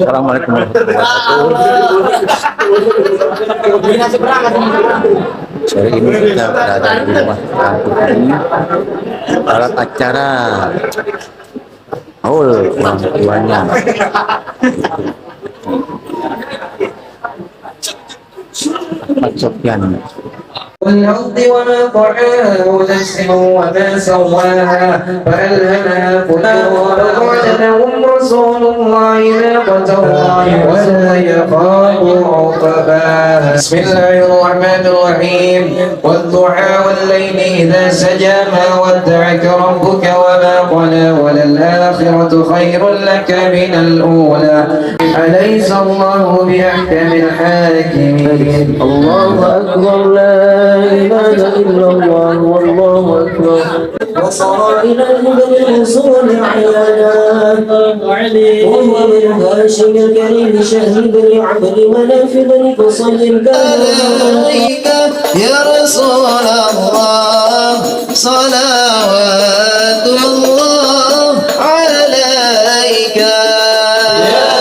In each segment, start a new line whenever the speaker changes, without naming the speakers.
Assalamualaikum warahmatullahi wabarakatuh. Sore ini kita berada di rumah Ratu ini alat acara haul orang tuanya Ahmad Sofyan.
والأرض وما طحاها ونفس وما سواها فألهمها فجورها وقال لهم رسول الله ناقة الله ولا يخاف عقباها بسم الله الرحمن الرحيم والضحى والليل إذا سجى ما ودعك ربك وما قلى وللآخرة خير لك من الأولى أليس الله بأحكم الحاكمين الله أكبر لا إله إلا الله والله أكبر وصار إلى الهدى الرسول عيانا وهو من هاشم الكريم شهيد لعبد مناف بن قصي عليك يا رسول الله صلوات الله عليك يا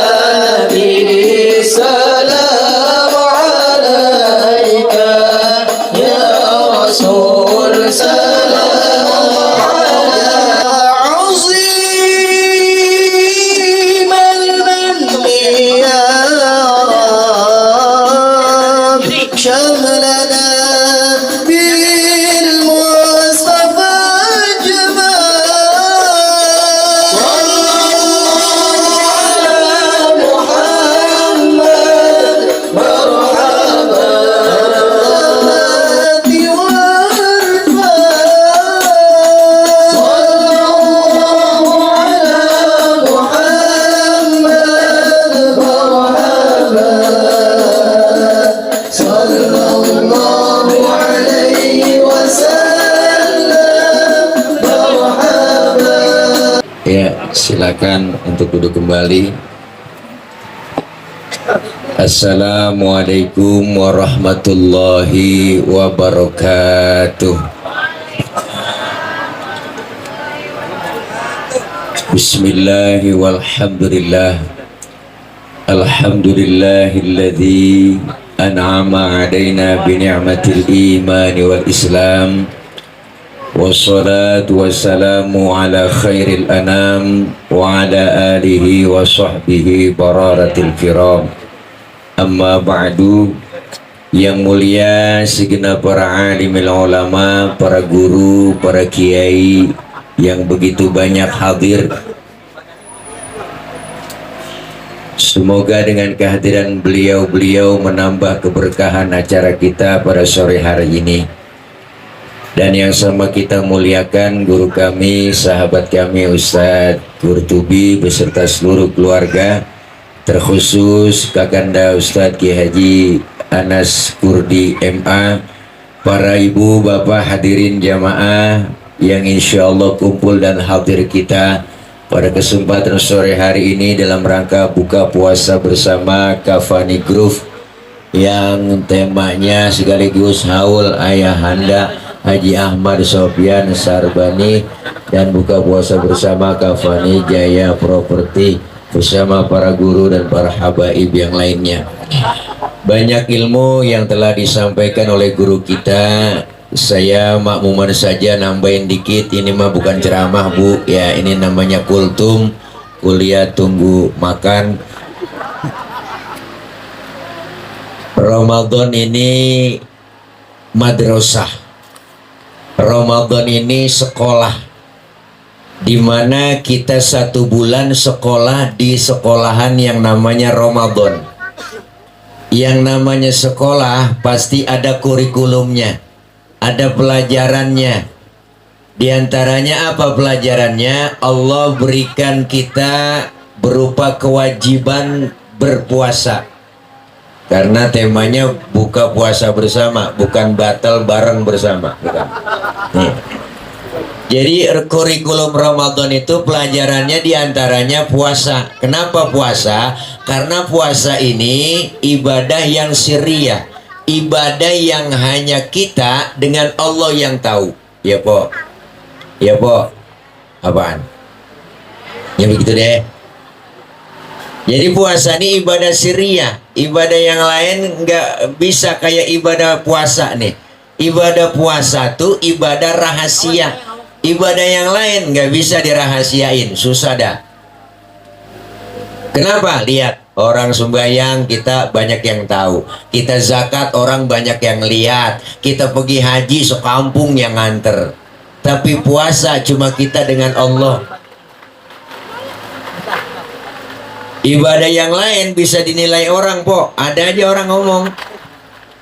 نبي سلام عليك يا رسول سلام عليك عظيم المن يا رب شملنا بالمصطفى الجمال صلى الله على محمد مرحبا Ya, silakan untuk duduk kembali. Assalamualaikum warahmatullahi wabarakatuh. Bismillahi walhamdulillah. Alhamdulillahilladzi an'ama alaina bi ni'matil iman wal islam. Wassalatu wassalamu ala khairil anam wa ala alihi wa sahbihi bararatil kiram. Amma ba'du. Yang mulia segenap para alimil ulama, para guru, para kiai yang begitu banyak hadir. Semoga dengan kehadiran beliau-beliau menambah keberkahan acara kita pada sore hari ini. Dan yang sama kita muliakan guru kami, sahabat kami Ustadz Qurtubi beserta seluruh keluarga, terkhusus Kakanda Ustadz Ki Haji Anas Kurdi MA, para ibu bapak hadirin jamaah yang insya Allah kumpul dan hadir kita pada kesempatan sore hari ini dalam rangka buka puasa bersama Kafani Groove yang temanya sekaligus haul ayahanda Haji Ahmad Sofyan Sarbani dan buka puasa bersama Kafani Jaya Properti bersama para guru dan para habaib yang lainnya. Banyak ilmu yang telah disampaikan oleh guru kita. Saya makmuman saja nambahin dikit. Ini mah bukan ceramah bu, ya ini namanya kultum, kuliah tunggu makan. Ramadan ini madrasah. Ramadan ini sekolah, dimana kita 1 bulan sekolah di sekolahan yang namanya Ramadan. Yang namanya sekolah pasti ada kurikulumnya, ada pelajarannya. Di antaranya apa pelajarannya? Allah berikan kita berupa kewajiban berpuasa. Karena temanya buka puasa bersama, bukan batal bareng bersama, bukan. Nih. Jadi kurikulum Ramadan itu pelajarannya diantaranya puasa. Kenapa puasa? Karena puasa ini ibadah yang sirriyah, ibadah yang hanya kita dengan Allah yang tahu. Ya po, ya po, apaan? Ya begitu deh. Jadi puasa ini ibadah sirriyah. Ibadah yang lain nggak bisa kayak ibadah puasa nih. Ibadah puasa tuh ibadah rahasia. Ibadah yang lain nggak bisa dirahasiain, susah dah. Kenapa? Lihat, orang sembahyang kita banyak yang tahu. Kita zakat orang banyak yang lihat. Kita pergi haji sekampung yang nganter. Tapi puasa cuma kita dengan Allah. Ibadah yang lain bisa dinilai orang, po. Ada aja orang ngomong,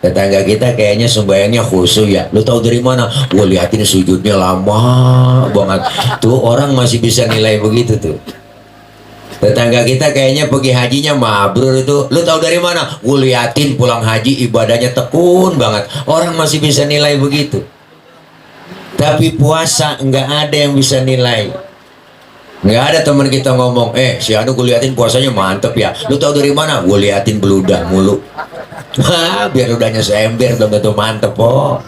tetangga kita kayaknya sembahyangnya khusyuk ya. Lu tahu dari mana? Gue liatin sujudnya lama banget. Tuh orang masih bisa nilai begitu tuh. Tetangga kita kayaknya pergi hajinya mabrur itu. Lu tahu dari mana? Gue liatin pulang haji ibadahnya tekun banget. Orang masih bisa nilai begitu. Tapi puasa nggak ada yang bisa nilai. Nggak ada teman kita ngomong, si Anu gue liatin puasanya mantep ya. Lu tahu dari mana? Gue liatin beludah mulu. Biar ludahnya seember belum tentu mantep, po.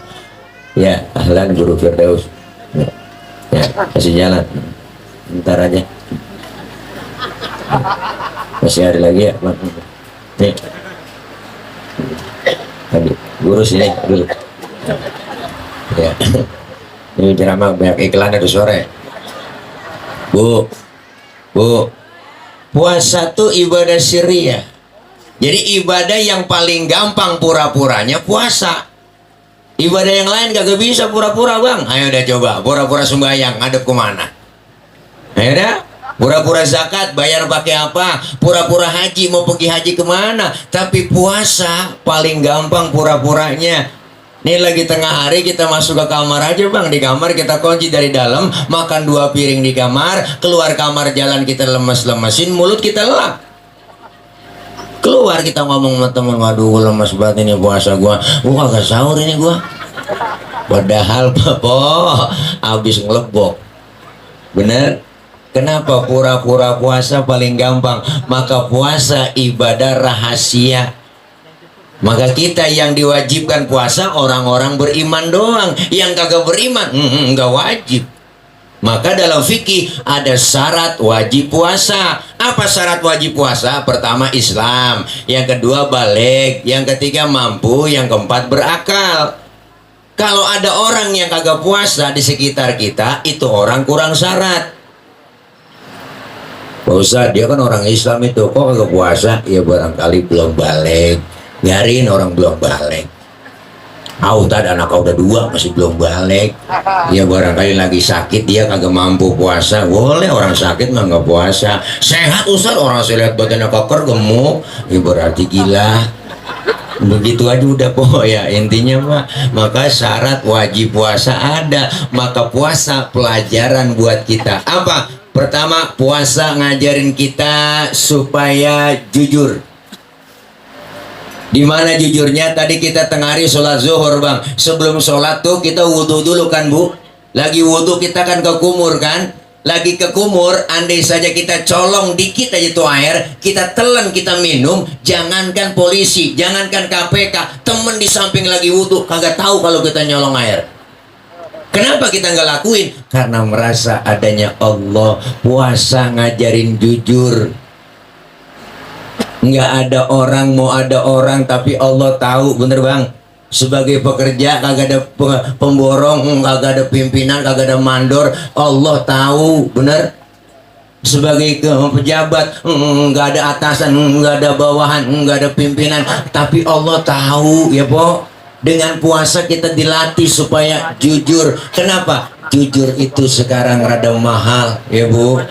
Ya, ahlan Guru Firdaus. Ya, kasih jalan. Bentar aja. Masih ada lagi ya, Bang. Nih. Tadi, Guru sini dulu. Ya. Ini ceramah banyak iklan ada sore. Bu, puasa tuh ibadah sirriyah. Jadi ibadah yang paling gampang pura-puranya puasa. Ibadah yang lain gak bisa pura-pura, Bang. Ayo udah coba, pura-pura sembahyang, ngadep kemana? Ayo dah, pura-pura zakat, bayar pakai apa? Pura-pura haji, mau pergi haji kemana? Tapi puasa paling gampang pura-puranya. Ini lagi tengah hari kita masuk ke kamar aja, Bang. Di kamar kita kunci dari dalam, makan 2 piring di kamar, keluar kamar jalan kita lemes-lemesin, mulut kita lelap. Keluar kita ngomong sama temen, waduh lemes banget ini puasa gua kagak sahur ini gua. Padahal po habis ngelebok. Bener? Kenapa pura-pura puasa paling gampang? Maka puasa ibadah rahasia. Maka kita yang diwajibkan puasa orang-orang beriman doang. Yang kagak beriman nggak wajib. Maka dalam fikih ada syarat wajib puasa. Apa syarat wajib puasa? Pertama Islam, yang kedua baligh, yang ketiga mampu, yang keempat berakal. Kalau ada orang yang kagak puasa di sekitar kita, itu orang kurang syarat. Pak Ustadz, dia kan orang Islam itu, kok kagak puasa? Ya barangkali belum baligh. Biarin orang belum balik. Tadi anak kau udah 2 masih belum balik. Ya barangkali lagi sakit, dia kagak mampu puasa. Boleh orang sakit mah nggak puasa. Sehat Ustaz, orang saya lihat badannya keker gemuk, ya berarti gila. Begitu aja udah, po ya. Intinya mah, maka syarat wajib puasa ada. Maka puasa pelajaran buat kita. Apa? Pertama, puasa ngajarin kita supaya jujur. Di mana jujurnya? Tadi kita tengah hari sholat zuhur, Bang. Sebelum sholat tuh kita wudhu dulu kan, Bu. Lagi wudhu kita kan ke kumur kan. Lagi ke kumur, andai saja kita colong dikit aja tuh air, kita telan, kita minum. Jangankan polisi, jangankan KPK, temen di samping lagi wudhu kagak tahu kalau kita nyolong air. Kenapa kita nggak lakuin? Karena merasa adanya Allah. Puasa ngajarin jujur. Nggak ada orang, mau ada orang, tapi Allah tahu. Bener, Bang? Sebagai pekerja kagak ada pemborong, kagak ada pimpinan, kagak ada mandor. Allah tahu. Bener? Sebagai pejabat nggak ada atasan, nggak ada bawahan, nggak ada pimpinan, tapi Allah tahu, ya, Po. Dengan puasa kita dilatih supaya jujur. Kenapa? Jujur itu sekarang rada mahal, ya, Bu.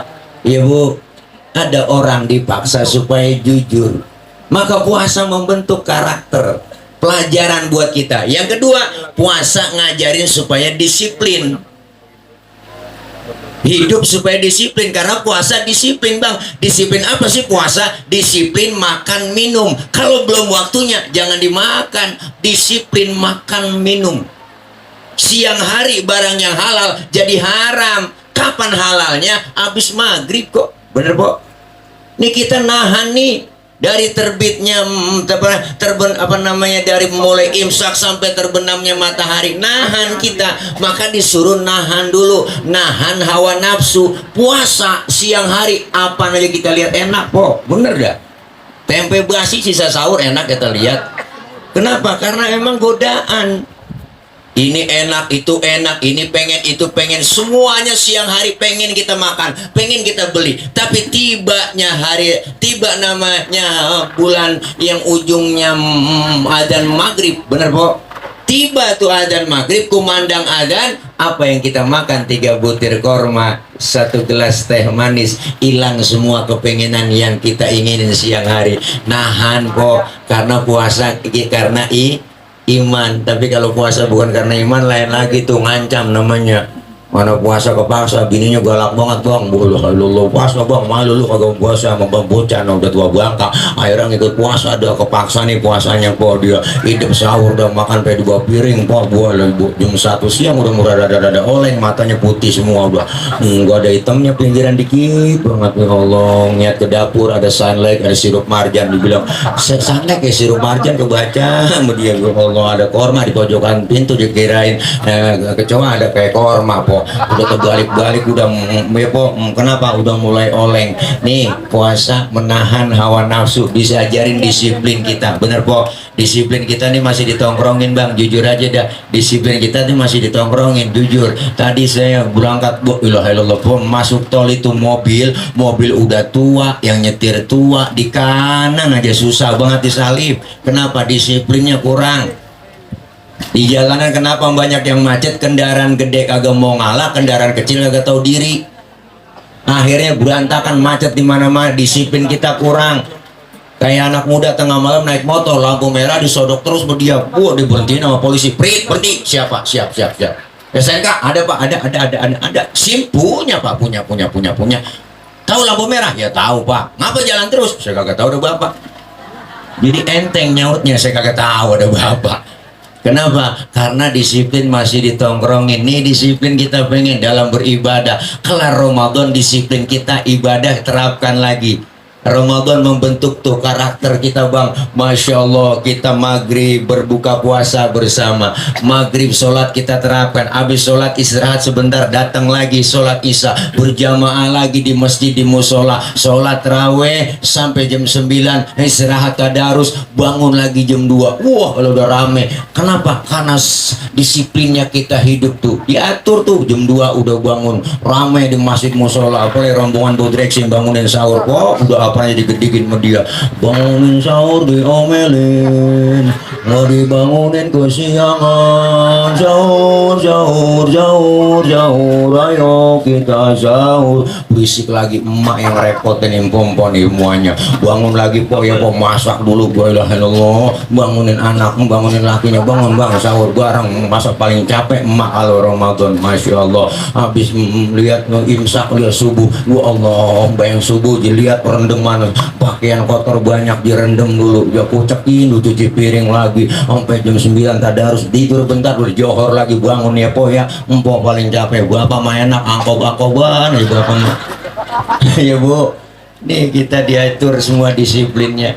Ya, Bu. Ada orang dipaksa supaya jujur. Maka puasa membentuk karakter. Pelajaran buat kita. Yang kedua, puasa ngajarin supaya disiplin. Hidup supaya disiplin. Karena puasa disiplin, Bang. Disiplin apa sih puasa? Disiplin makan minum. Kalau belum waktunya jangan dimakan. Disiplin makan minum. Siang hari barang yang halal jadi haram. Kapan halalnya? Habis maghrib kok. Bener, Po? Ini kita nahan nih. dari terbitnya dari mulai imsak sampai terbenamnya matahari, nahan kita. Maka disuruh nahan dulu, nahan hawa nafsu. Puasa siang hari apa aja kita lihat enak kok, bener gak? Tempe basi sisa sahur enak kita lihat. Kenapa? Karena emang godaan. Ini enak, itu enak, ini pengen, itu pengen, semuanya siang hari pengen kita makan, pengen kita beli. Tapi tiba namanya bulan yang ujungnya adzan maghrib, bener po? Tiba tuh adzan maghrib, kumandang adzan, apa yang kita makan? 3 butir korma, 1 gelas teh manis, hilang semua kepengenan yang kita inginin siang hari. Nahan kok, karena puasa, karena iman. Tapi kalau puasa bukan karena iman, lain lagi tuh, ngancam namanya. Mana puasa kepaksa, bininya galak banget, bang, lu puasa bang, malu lu kagak puasa sama bang bocah, udah tua bangka, akhirnya ngikut puasa, ada kepaksa nih puasanya, po dia hidup sahur udah makan sampai 2 piring, po gua jam 1 siang udah murah dada oleng, matanya putih semua udah, gua ada hitamnya pinggiran dikit banget. Ya Allah, niat ke dapur, ada sunlight, ada sirup marjan, dibilang sunlight kayak sirup marjan, kebaca sama dia. Ya Allah, ada korma di pojokan pintu, dikirain kecoa, ada kayak korma, po udah terbalik-balik, udah kenapa udah mulai oleng nih. Puasa menahan hawa nafsu, bisa ajarin disiplin kita, bener po. Disiplin kita nih masih ditongkrongin bang, jujur aja dah, disiplin kita nih masih ditongkrongin, jujur. Tadi saya berangkat, masuk tol itu mobil udah tua, yang nyetir tua, di kanan aja susah banget disalip. Kenapa? Disiplinnya kurang. Di jalanan kenapa banyak yang macet? Kendaraan gede kagak mau ngalah, kendaraan kecil kagak tahu diri. Akhirnya berantakan, macet di mana-mana. Disiplin kita kurang. Kayak anak muda tengah malam naik motor, lampu merah disodok terus berdiam. Diberhentiin sama polisi. Prit, berhenti. Siapa? Siap. SNK ada pak, ada. SIM punya pak, punya. Tahu lampu merah? Ya tahu pak. Ngapa jalan terus? Saya kagak tahu, ada bapak. Jadi enteng nyautnya, saya kagak tahu, ada bapak. Kenapa? Karena disiplin masih ditongkrongin. Nih disiplin kita pengen dalam beribadah. Kelar Ramadan, disiplin kita ibadah terapkan lagi. Ramadan membentuk tuh karakter kita bang. Masya Allah, kita maghrib berbuka puasa bersama, maghrib sholat kita terapkan, habis sholat istirahat sebentar, datang lagi sholat isya berjamaah lagi di masjid, di musola, sholat raweh sampai jam 9, istirahat tadarus, bangun lagi jam 2. Wah kalau udah rame. Kenapa? Karena disiplinnya kita hidup tuh diatur tuh, jam 2 udah bangun, rame di masjid musola, apalagi rombongan bodreksin bangunin sahur. Kok udah apa aja digedikin sama dia, bangunin sahur diomelin, mau dibangunin kesiangan, sahur, ayo kita sahur. Berisik lagi emak yang repotin impon semuanya. Bangun lagi po, ya po, masak dulu, bangunin anak, bangunin lakinya, bangun bang sahur bareng. Masa paling capek emak kalau Ramadan. Masya Allah, habis lihat imsak, lihat subuh, ya Allah, bayang subuh dilihat rendeman, pakaian kotor banyak direndam dulu, ya kucekin, cuci piring lagi sampai jam 9 tadarus, tidur bentar udah johor lagi, bangun ya po ya, empok paling capek. Bapak mah enak angkob-angkoban ya bapak mah. Ya bu, nih kita diatur semua disiplinnya.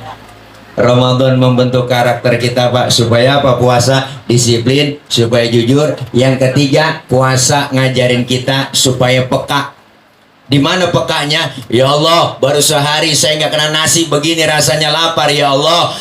Ramadan membentuk karakter kita pak. Supaya apa? Puasa disiplin, supaya jujur. Yang ketiga, puasa ngajarin kita supaya peka. Di mana pekanya? Ya Allah, baru sehari saya nggak kena nasi, begini rasanya lapar. Ya Allah,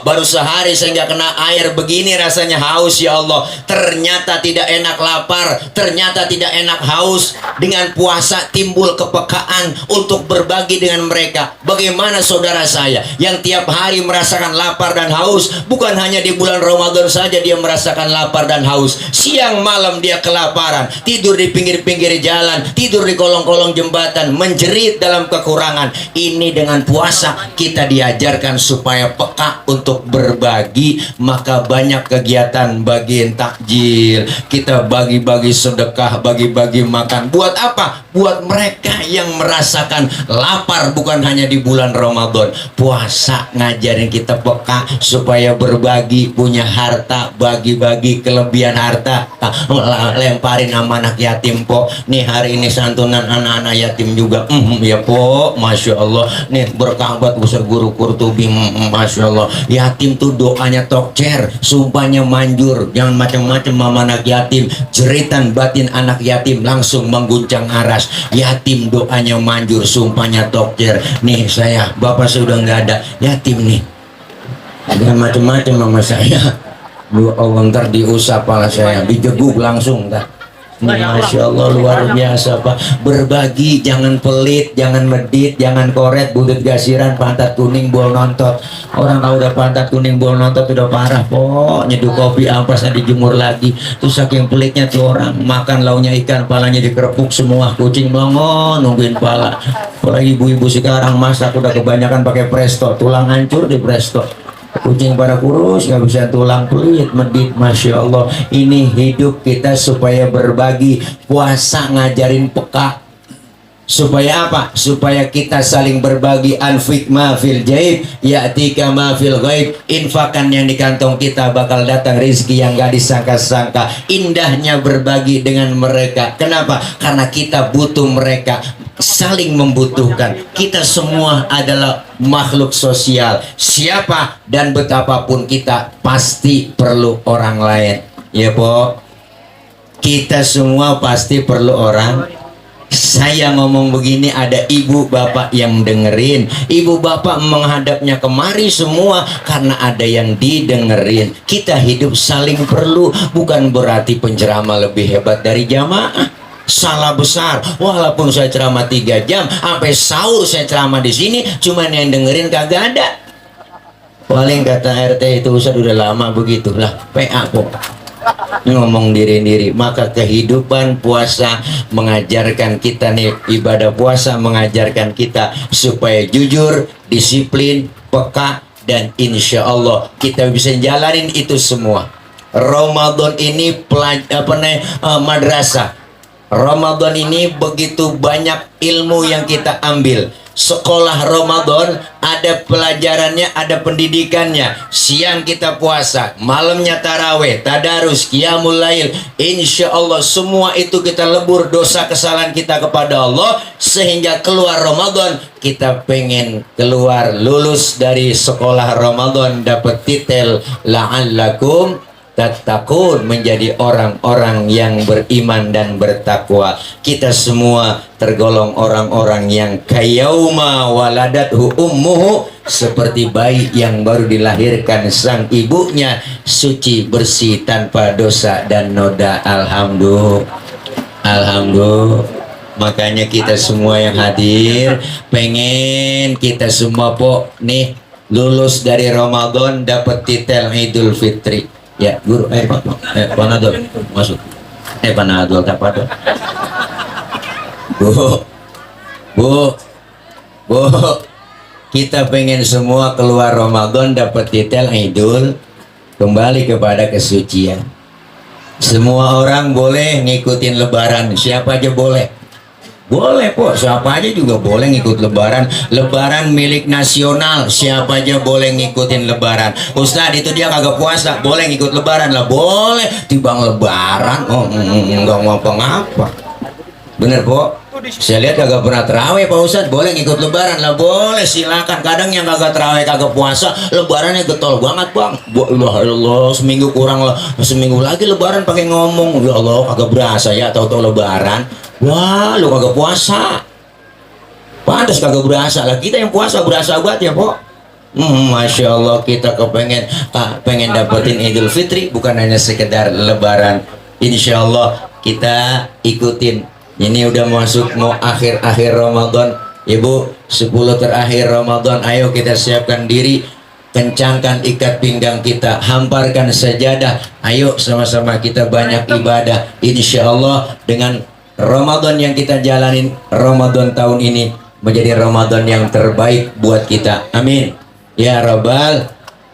baru sehari saya nggak kena air, begini rasanya haus. Ya Allah, ternyata tidak enak lapar, ternyata tidak enak haus. Dengan puasa timbul kepekaan untuk berbagi dengan mereka. Bagaimana saudara saya yang tiap hari merasakan lapar dan haus? Bukan hanya di bulan Ramadan saja dia merasakan lapar dan haus. Siang malam dia kelaparan, tidur di pinggir-pinggir jalan, tidur di kolong-kolong jembatan, menjerit dalam kekurangan. Ini dengan puasa kita diajarkan supaya peka untuk berbagi. Maka banyak kegiatan, bagiin takjil, kita bagi-bagi sedekah, bagi-bagi makan. Buat apa? Buat mereka yang merasakan lapar bukan hanya di bulan Ramadan. Puasa ngajarin kita peka supaya berbagi, punya harta, bagi-bagi kelebihan harta, lemparin sama anak yatim po. Nih hari ini santunan anak-anak yatim juga. Ya po, masya Allah. Nih berkah buat besar guru Qurtubi. Masya Allah. Yatim tuh doanya tokcer, sumpahnya manjur. Jangan macam-macam mama anak yatim. Jeritan batin anak yatim langsung mengguncang aras. Yatim doanya manjur, sumpahnya tokcer. Nih saya, bapak sudah nggak ada, yatim nih. Ada macam-macam mama saya. Allah ntar diusap pala saya, dijeguk langsung dah. Masya Allah luar biasa Pak. Berbagi, jangan pelit, jangan medit, jangan koret, budut gasiran, pantat kuning, bol nontot. Orang kalau udah pantat kuning, bol nontot udah parah po. Nyeduh kopi ampasnya dijemur lagi. Terus saking pelitnya tuh orang makan launya ikan, palanya dikerepuk semua. Kucing melongo nungguin pala. Apalagi ibu-ibu sekarang masak udah kebanyakan pakai presto, tulang hancur di presto. Kucing pada kurus, nggak bisa tulang, pelit, medit. Masya Allah, ini hidup kita supaya berbagi. Puasa ngajarin peka. Supaya apa? Supaya kita saling berbagi. Anfik ma fil jaib ya'tika ma fil ghaib. Infakan yang di kantong kita bakal datang rezeki yang gak disangka-sangka. Indahnya berbagi dengan mereka. Kenapa? Karena kita butuh mereka. Saling membutuhkan. Kita semua adalah makhluk sosial. Siapa dan betapapun kita pasti perlu orang lain. Ya po, kita semua pasti perlu orang. Saya ngomong begini ada ibu bapak yang dengerin. Ibu bapak menghadapnya kemari semua karena ada yang didengerin. Kita hidup saling perlu. Bukan berarti penceramah lebih hebat dari jamaah. Salah besar. Walaupun saya ceramah 3 jam sampai sahur saya ceramah di sini, cuman yang dengerin kagak ada. Paling kata RT itu Ustaz udah lama begitulah, PA kok. Ngomong diri-diri. Maka kehidupan puasa mengajarkan kita nih, ibadah puasa mengajarkan kita supaya jujur, disiplin, peka, dan insya Allah kita bisa jalanin itu semua. Ramadan ini madrasah. Ramadan ini begitu banyak ilmu yang kita ambil. Sekolah Ramadan ada pelajarannya, ada pendidikannya. Siang kita puasa, malamnya taraweh, tadarus, qiyamul lail. Insya Allah semua itu kita lebur dosa kesalahan kita kepada Allah. Sehingga keluar Ramadan, kita pengen keluar lulus dari sekolah Ramadan, dapat titel la'allakum tattaqun, menjadi orang-orang yang beriman dan bertakwa. Kita semua tergolong orang-orang yang kayauma waladathu ummuhu, seperti bayi yang baru dilahirkan sang ibunya, suci bersih tanpa dosa dan noda. Alhamdulillah. Makanya kita semua yang hadir pengen kita semua nih lulus dari Ramadan dapat titel Idul Fitri. Ya guru, Panadol masuk. Panadol apa tuh? Bu, kita pengen semua keluar Ramadan dapat titel Idul, kembali kepada kesucian. Semua orang boleh ngikutin Lebaran, siapa aja boleh. Boleh kok, siapa aja juga boleh ngikut Lebaran. Lebaran milik nasional, siapa aja boleh ngikutin Lebaran. Ustadz itu dia kagak puasa, boleh ngikut Lebaran lah, boleh. Tibang Lebaran, enggak ngapa-ngapa. Bener kok. Saya lihat kagak pernah terawih Pak Ustadz, boleh ngikut Lebaran lah, boleh, silakan. Kadang yang kagak terawih kagak puasa, Lebarannya getol banget bang. Allah, seminggu kurang lah, seminggu lagi Lebaran pakai ngomong, ya Allah kagak berasa ya, tahu-tahu Lebaran. Wah, lu kagak puasa. Pantas kagak berasa lah. Kita yang puasa berasa banget ya, Pok. Masya Allah, kita pengen dapetin Idul Fitri, bukan hanya sekedar Lebaran. Insya Allah kita ikutin. Ini udah masuk mau akhir-akhir Ramadan. Ibu, 10 terakhir Ramadan, ayo kita siapkan diri. Kencangkan ikat pinggang kita, hamparkan sajadah. Ayo sama-sama kita banyak ibadah. Insya Allah dengan Ramadan yang kita jalanin, Ramadan tahun ini menjadi Ramadan yang terbaik buat kita. Amin. Ya Rabbal,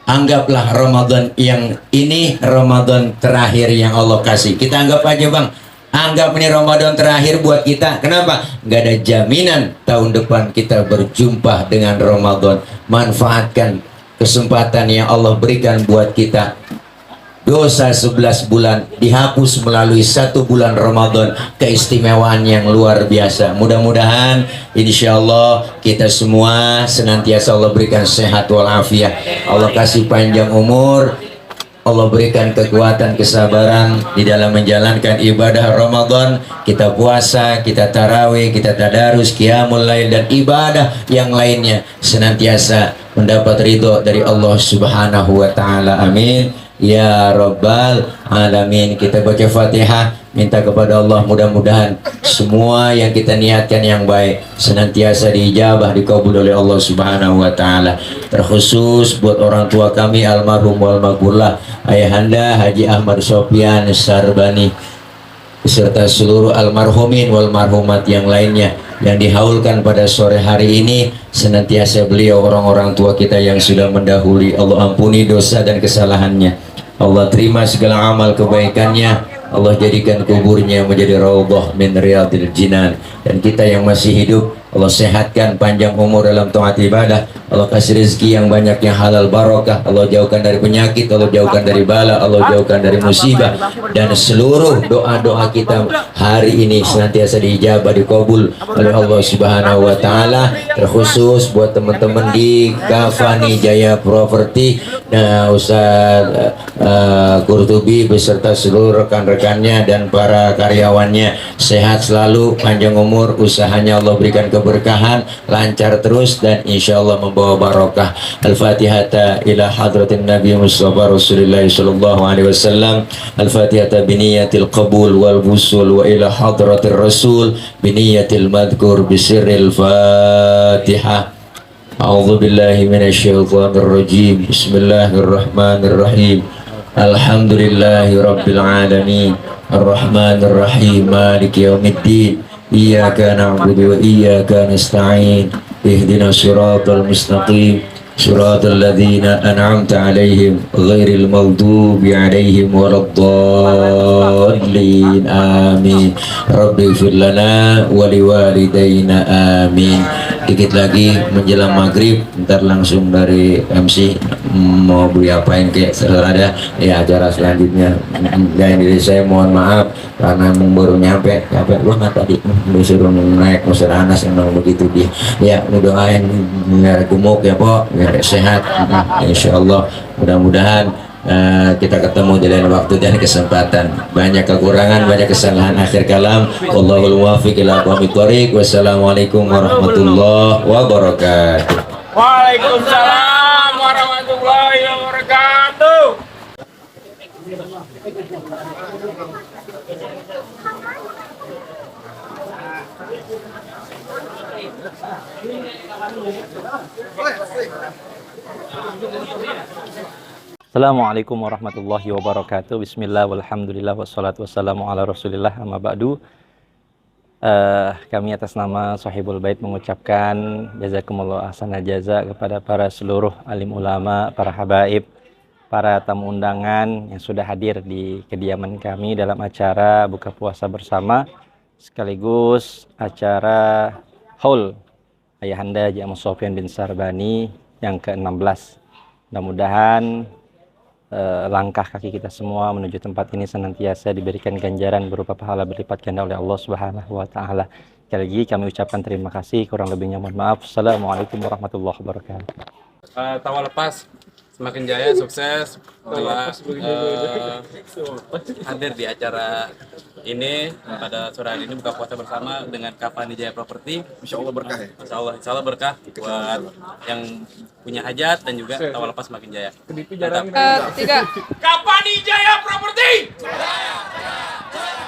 anggaplah Ramadan yang ini Ramadan terakhir yang Allah kasih. Kita anggap aja bang, anggap ini Ramadan terakhir buat kita. Kenapa? Gak ada jaminan tahun depan kita berjumpa dengan Ramadan. Manfaatkan kesempatan yang Allah berikan buat kita. dosa 11 bulan dihapus melalui 1 bulan Ramadan. Keistimewaan yang luar biasa. Mudah-mudahan insya Allah kita semua senantiasa Allah berikan sehat walafiat, Allah kasih panjang umur, Allah berikan kekuatan, kesabaran di dalam menjalankan ibadah Ramadan. Kita puasa, kita tarawih, kita tadarus, qiyamul lail, dan ibadah yang lainnya senantiasa mendapat ridho dari Allah Subhanahu wa taala. Amin ya rabbal alamin. Kita baca Fatihah, minta kepada Allah mudah-mudahan semua yang kita niatkan yang baik senantiasa diijabah, dikabul oleh Allah Subhanahu wa taala. Terkhusus buat orang tua kami almarhum wal maghfurlah Ayahanda Haji Ahmad Sofyan Sarbani beserta seluruh almarhumin wal marhumat yang lainnya yang dihaulkan pada sore hari ini. Senantiasa beliau orang-orang tua kita yang sudah mendahului, Allah ampuni dosa dan kesalahannya, Allah terima segala amal kebaikannya, Allah jadikan kuburnya menjadi raudhah min riyadil jinan. Dan kita yang masih hidup Allah sehatkan, panjang umur dalam taat ibadah, Allah kasih rezeki yang banyak, yang halal barokah, Allah jauhkan dari penyakit, Allah jauhkan dari bala, Allah jauhkan dari musibah, dan seluruh doa-doa kita hari ini senantiasa diijabah, dikabul oleh Allah Subhanahu wa taala. Terkhusus buat teman-teman di Kafani Jaya Property dan Ustaz Qurtubi beserta seluruh rekan-rekannya dan para karyawannya, sehat selalu, panjang umur, usahanya Allah berikan keberkahan, lancar terus, dan insya Allah membawa barokah. Al-Fatihata ila hadratin Nabi Mustafa Rasulullah sallallahu alaihi wasallam. Al-Fatihata biniyatil qabul wal wusul wa ila hadratir Rasul biniyatil madhkur bisirril Fatihah. A'udzu billahi minasyaitonir rajim. Bismillahirrahmanirrahim. Alhamdulillahi rabbil alamin. Ar-Rahmanir Rahim. Maliki yaumiddin. Iyyaka na'budu wa iyyaka nasta'in. Ihdinas siratal mustaqim. Siratal ladzina an'amta 'alaihim ghairil maghdubi 'alaihim waladdallin. Amin. Rabbi ighfir lana wa liwalidayna. Amin. Dikit lagi menjelang maghrib, ntar langsung dari MC mau beli apain kayak ada ya acara selanjutnya. Dan diri saya mohon maaf karena baru nyampe capek banget tadi, disuruh naik Musir Anas memang begitu dia. Ya doain biar gemuk ya Pok, biar sehat. Insya Allah mudah-mudahan kita ketemu di lain waktu dan kesempatan. Banyak kekurangan, banyak kesalahan. Akhir kalam, wallahul muwaffiq ila aqwamit thoriq. Wassalamualaikum warahmatullahi wabarakatuh.
Waalaikumsalam warahmatullahi wabarakatuh.
Assalamualaikum warahmatullahi wabarakatuh. Bismillah walhamdulillah wassalatu wassalamu ala rasulillah amma ba'du. Kami atas nama Sahibul Bait mengucapkan jazakumullah ahsanal jaza kepada para seluruh alim ulama, para habaib, para tamu undangan yang sudah hadir di kediaman kami dalam acara buka puasa bersama sekaligus acara haul Ayahanda Haji Ahmad Sofyan bin Sarbani yang ke-16. Mudah-mudahan langkah kaki kita semua menuju tempat ini senantiasa diberikan ganjaran berupa pahala berlipat ganda oleh Allah Subhanahu wa taala. Sekali lagi kami ucapkan terima kasih, kurang lebihnya mohon maaf. Assalamualaikum warahmatullahi wabarakatuh.
Tawal lepas semakin jaya, sukses telah hadir di acara ini pada sore hari ini buka puasa bersama dengan Kafani Jaya Property. Insya Allah berkah ya. Insya Allah berkah buat yang punya hajat dan juga tawal lepas semakin jaya. Tiga. Kafani Jaya Property. Jaya, jaya, jaya.